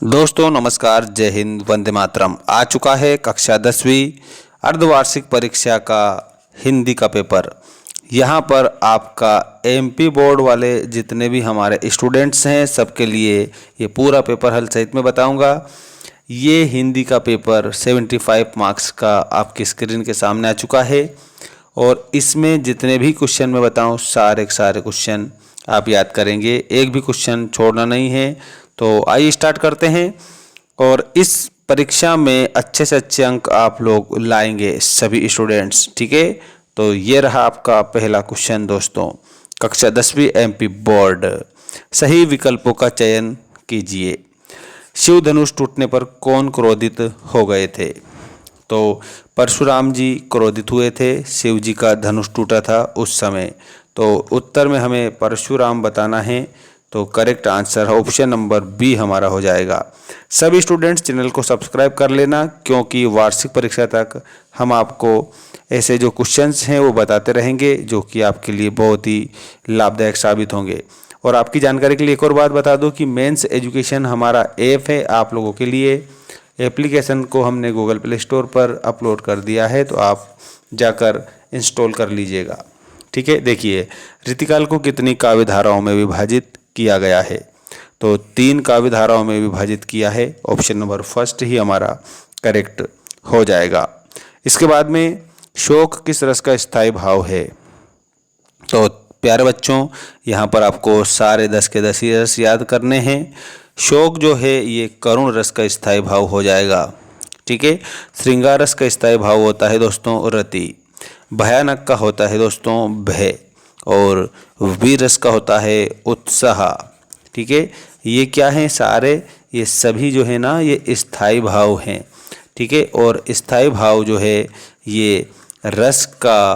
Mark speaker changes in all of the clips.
Speaker 1: दोस्तों नमस्कार, जय हिंद, वंदे मातरम। आ चुका है कक्षा 10वीं अर्धवार्षिक परीक्षा का हिंदी का पेपर। यहाँ पर आपका एमपी बोर्ड वाले जितने भी हमारे स्टूडेंट्स हैं सबके लिए ये पूरा पेपर हल सहित में बताऊंगा। ये हिंदी का पेपर 75 मार्क्स का आपकी स्क्रीन के सामने आ चुका है और इसमें जितने भी क्वेश्चन मैं बताऊँ सारे के सारे क्वेश्चन आप याद करेंगे, एक भी क्वेश्चन छोड़ना नहीं है। तो आइए स्टार्ट करते हैं और इस परीक्षा में अच्छे से अच्छे अंक आप लोग लाएंगे सभी स्टूडेंट्स, ठीक है। तो ये रहा आपका पहला क्वेश्चन दोस्तों, कक्षा 10वीं एमपी बोर्ड। सही विकल्पों का चयन कीजिए। शिव धनुष टूटने पर कौन क्रोधित हो गए थे? तो परशुराम जी क्रोधित हुए थे, शिव जी का धनुष टूटा था उस समय। तो उत्तर में हमें परशुराम बताना है। तो करेक्ट आंसर है ऑप्शन नंबर बी हमारा हो जाएगा। सभी स्टूडेंट्स चैनल को सब्सक्राइब कर लेना, क्योंकि वार्षिक परीक्षा तक हम आपको ऐसे जो क्वेश्चंस हैं वो बताते रहेंगे जो कि आपके लिए बहुत ही लाभदायक साबित होंगे। और आपकी जानकारी के लिए एक और बात बता दूं कि मेंस एजुकेशन हमारा ऐप है आप लोगों के लिए। एप्लीकेशन को हमने गूगल प्ले स्टोर पर अपलोड कर दिया है, तो आप जाकर इंस्टॉल कर लीजिएगा, ठीक है। देखिए, ऋतुकाल को कितनी काव्य धाराओं में विभाजित किया गया है? तो 3 काव्य धाराओं में विभाजित किया है। ऑप्शन नंबर फर्स्ट ही हमारा करेक्ट हो जाएगा। इसके बाद में शोक किस रस का स्थायी भाव है? तो प्यारे बच्चों, यहाँ पर आपको सारे 10 के 10 ही रस याद करने हैं। शोक जो है ये करुण रस का स्थायी भाव हो जाएगा, ठीक है। श्रृंगार रस का स्थायी भाव होता है दोस्तों रति। भयानक का होता है दोस्तों भय। और वीर रस का होता है उत्साह, ठीक है। ये क्या है सारे, ये सभी जो है ना ये स्थायी भाव हैं, ठीक है। और स्थायी भाव जो है ये रस का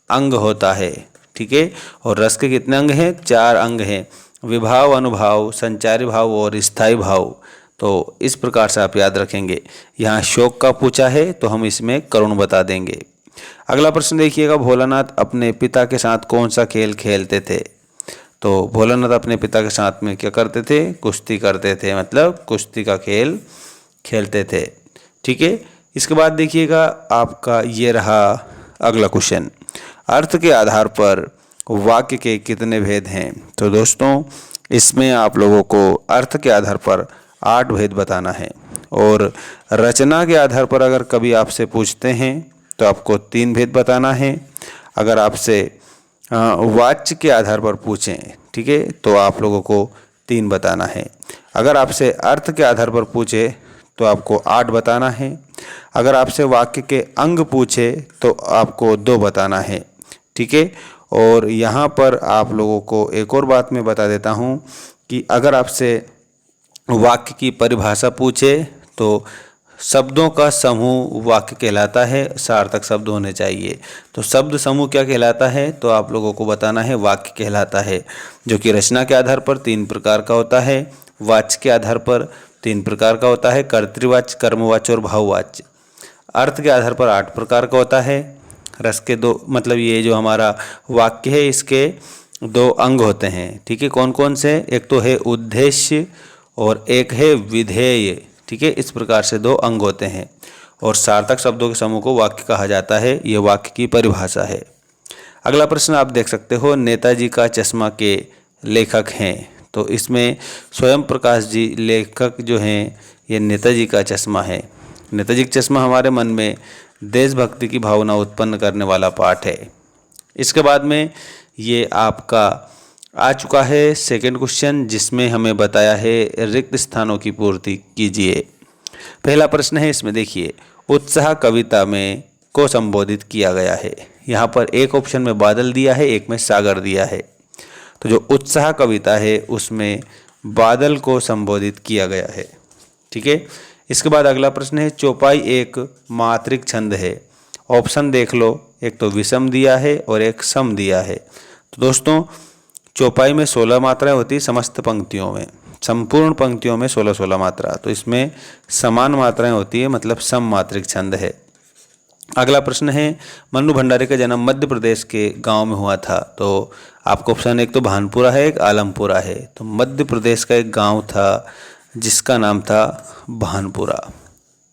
Speaker 1: अंग होता है, ठीक है। और रस के कितने अंग हैं? 4 अंग हैं, विभाव, अनुभाव, संचारी भाव और स्थायी भाव। तो इस प्रकार से आप याद रखेंगे। यहाँ शोक का पूछा है तो हम इसमें करुण बता देंगे। अगला प्रश्न देखिएगा, भोलानाथ अपने पिता के साथ कौन सा खेल खेलते थे? तो भोलानाथ अपने पिता के साथ में क्या करते थे? कुश्ती करते थे, मतलब कुश्ती का खेल खेलते थे, ठीक है। इसके बाद देखिएगा आपका ये रहा अगला क्वेश्चन, अर्थ के आधार पर वाक्य के कितने भेद हैं? तो दोस्तों इसमें आप लोगों को अर्थ के आधार पर 8 भेद बताना है। और रचना के आधार पर अगर कभी आपसे पूछते हैं तो आपको 3 भेद बताना है। अगर आपसे वाच्य के आधार पर पूछें, ठीक है, तो आप लोगों को 3 बताना है। अगर आपसे अर्थ के आधार पर पूछे तो आपको 8 बताना है। अगर आपसे वाक्य के अंग पूछे तो आपको 2 बताना है, ठीक है। और यहाँ पर आप लोगों को एक और बात मैं बता देता हूँ कि अगर आपसे वाक्य की परिभाषा पूछे तो शब्दों का समूह वाक्य कहलाता है, सार्थक शब्द होने चाहिए। तो शब्द समूह क्या कहलाता है? तो आप लोगों को बताना है वाक्य कहलाता है, जो कि रचना के आधार पर 3 प्रकार का होता है, वाच्य के आधार पर 3 प्रकार का होता है, कर्तृवाच्य, कर्मवाच्य और भाववाच्य। अर्थ के आधार पर 8 प्रकार का होता है। रस के 2 मतलब ये जो हमारा वाक्य है इसके 2 अंग होते हैं, ठीक है। कौन कौन से? एक तो है उद्देश्य और एक है विधेय, ठीक है। इस प्रकार से 2 अंग होते हैं। और सार्थक शब्दों के समूह को वाक्य कहा जाता है, ये वाक्य की परिभाषा है। अगला प्रश्न आप देख सकते हो, नेताजी का चश्मा के लेखक हैं? तो इसमें स्वयं प्रकाश जी लेखक जो हैं, ये नेताजी का चश्मा है। नेताजी का चश्मा हमारे मन में देशभक्ति की भावना उत्पन्न करने वाला पाठ है। इसके बाद में ये आपका आ चुका है सेकंड क्वेश्चन, जिसमें हमें बताया है रिक्त स्थानों की पूर्ति कीजिए। पहला प्रश्न है, इसमें देखिए, उत्साह कविता में को संबोधित किया गया है। यहाँ पर एक ऑप्शन में बादल दिया है, एक में सागर दिया है। तो जो उत्साह कविता है उसमें बादल को संबोधित किया गया है, ठीक है। इसके बाद अगला प्रश्न है, चौपाई एक मात्रिक छंद है। ऑप्शन देख लो, एक तो विषम दिया है और एक सम दिया है। तो दोस्तों चौपाई में 16 मात्राएं होती है, समस्त पंक्तियों में, संपूर्ण पंक्तियों में 16-16 मात्रा। तो इसमें समान मात्राएं होती है, मतलब सम मात्रिक छंद है। अगला प्रश्न है, मन्नू भंडारी का जन्म मध्य प्रदेश के गांव में हुआ था। तो आपको ऑप्शन एक तो भानपुरा है, एक आलमपुरा है। तो मध्य प्रदेश का एक गांव था जिसका नाम था भानपुरा।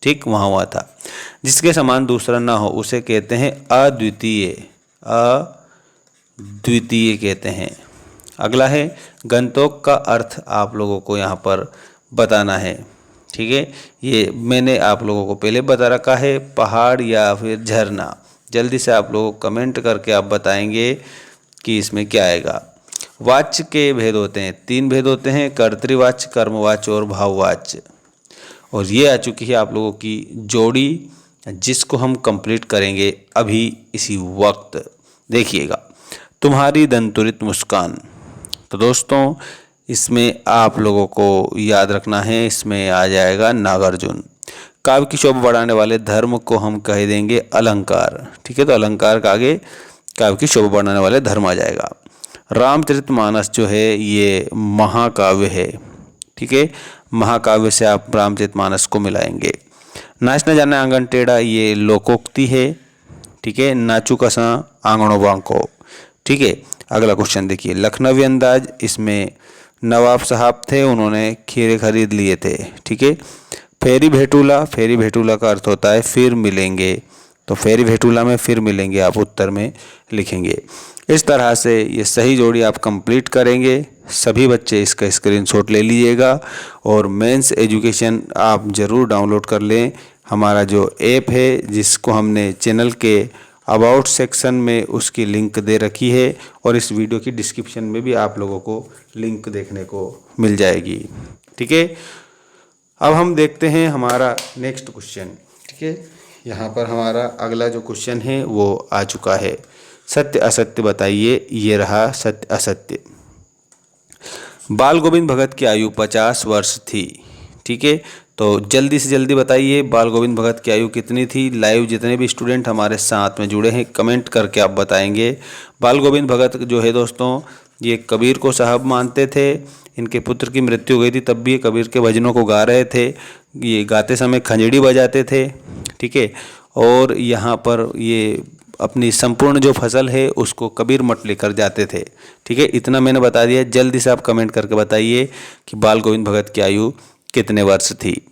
Speaker 1: ठीक, वहाँ हुआ था। जिसके समान दूसरा ना हो उसे कहते हैं अद्वितीय। अद्वितीय कहते हैं। अगला है गंतोक का अर्थ आप लोगों को यहाँ पर बताना है। ठीक है, ये मैंने आप लोगों को पहले बता रखा है, पहाड़ या फिर झरना। जल्दी से आप लोग कमेंट करके आप बताएंगे कि इसमें क्या आएगा। वाच्य के भेद होते हैं, 3 भेद होते हैं, कर्तृवाच्य, कर्मवाच्य और भाववाच्य। और ये आ चुकी है आप लोगों की जोड़ी, जिसको हम कंप्लीट करेंगे अभी इसी वक्त। देखिएगा, तुम्हारी दंतुरित मुस्कान। तो दोस्तों इसमें आप लोगों को याद रखना है, इसमें आ जाएगा नागार्जुन। काव्य की शोभा बढ़ाने वाले धर्म को हम कह देंगे अलंकार। ठीक है, तो अलंकार के आगे काव्य की शोभा बढ़ाने वाले धर्म आ जाएगा। रामचरितमानस जो है ये महाकाव्य है। ठीक है, महाकाव्य से आप रामचरितमानस को मिलाएंगे। नाच न जाने आंगन टेढ़ा ये लोकोक्ति है। ठीक है, नाचू कसा आंगणों बांको। ठीक है, अगला क्वेश्चन देखिए, लखनवी अंदाज, इसमें नवाब साहब थे, उन्होंने खीरे खरीद लिए थे। ठीक है, फेरी भेटूला, फेरी भेटूला का अर्थ होता है फिर मिलेंगे, तो फेरी भेटूला में फिर मिलेंगे आप उत्तर में लिखेंगे। इस तरह से ये सही जोड़ी आप कंप्लीट करेंगे। सभी बच्चे इसका स्क्रीनशॉट ले लीजिएगा और मेंस एजुकेशन आप ज़रूर डाउनलोड कर लें। हमारा जो ऐप है जिसको हमने चैनल के अबाउट सेक्शन में उसकी लिंक दे रखी है और इस वीडियो की डिस्क्रिप्शन में भी आप लोगों को लिंक देखने को मिल जाएगी। ठीक है, अब हम देखते हैं हमारा नेक्स्ट क्वेश्चन। ठीक है, यहाँ पर हमारा अगला जो क्वेश्चन है वो आ चुका है। सत्य असत्य बताइए। ये रहा सत्य असत्य। बाल गोविंद भगत की आयु 50 वर्ष थी। ठीक है, तो जल्दी से जल्दी बताइए बाल गोविंद भगत की आयु कितनी थी। लाइव जितने भी स्टूडेंट हमारे साथ में जुड़े हैं कमेंट करके आप बताएंगे। बाल गोविंद भगत जो है दोस्तों ये कबीर को साहब मानते थे। इनके पुत्र की मृत्यु हो गई थी तब भी ये कबीर के भजनों को गा रहे थे। ये गाते समय खंजड़ी बजाते थे। ठीक है, और यहाँ पर ये अपनी संपूर्ण जो फसल है उसको कबीर मठ लेकर जाते थे। ठीक है, इतना मैंने बता दिया। जल्दी से आप कमेंट करके बताइए कि बाल गोविंद भगत की आयु कितने वर्ष थी।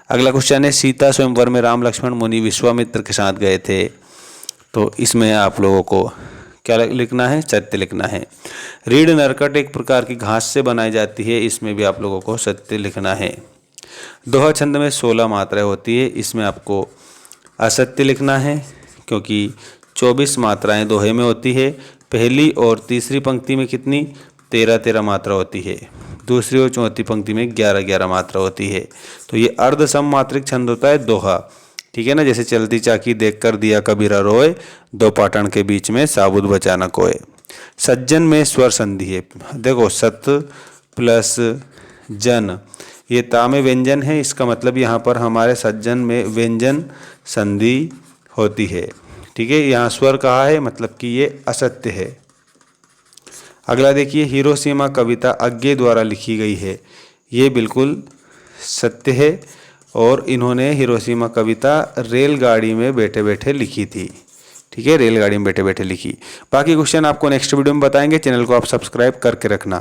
Speaker 1: अगला क्वेश्चन है, सीता स्वयंवर में राम लक्ष्मण मुनि विश्वामित्र के साथ गए थे। तो इसमें आप लोगों को क्या लिखना है, सत्य लिखना है। रीढ़ नरकट एक प्रकार की घास से बनाई जाती है, इसमें भी आप लोगों को सत्य लिखना है। दोहा छंद में 16 मात्राएं होती है, इसमें आपको असत्य लिखना है क्योंकि 24 मात्राएं दोहे में होती है। पहली और तीसरी पंक्ति में कितनी 13 मात्रा होती है, दूसरी और चौथी पंक्ति में 11 मात्रा होती है। तो ये अर्ध सममात्रिक छंद होता है दोहा। ठीक है ना, जैसे चलती चाकी देख कर दिया कबीरा रोए, दो पाटन के बीच में साबुत बचा न कोय। सज्जन में स्वर संधि है। देखो सत प्लस जन, ये ता में व्यंजन है, इसका मतलब यहाँ पर हमारे सज्जन में व्यंजन संधि होती है। ठीक है, यहाँ स्वर कहा है मतलब कि ये असत्य है। अगला देखिए, हिरोशिमा कविता अज्ञे द्वारा लिखी गई है। ये बिल्कुल सत्य है और इन्होंने हिरोशिमा कविता रेलगाड़ी में बैठे बैठे लिखी थी। ठीक है, रेलगाड़ी में बैठे बैठे लिखी। बाकी क्वेश्चन आपको नेक्स्ट वीडियो में बताएंगे। चैनल को आप सब्सक्राइब करके रखना।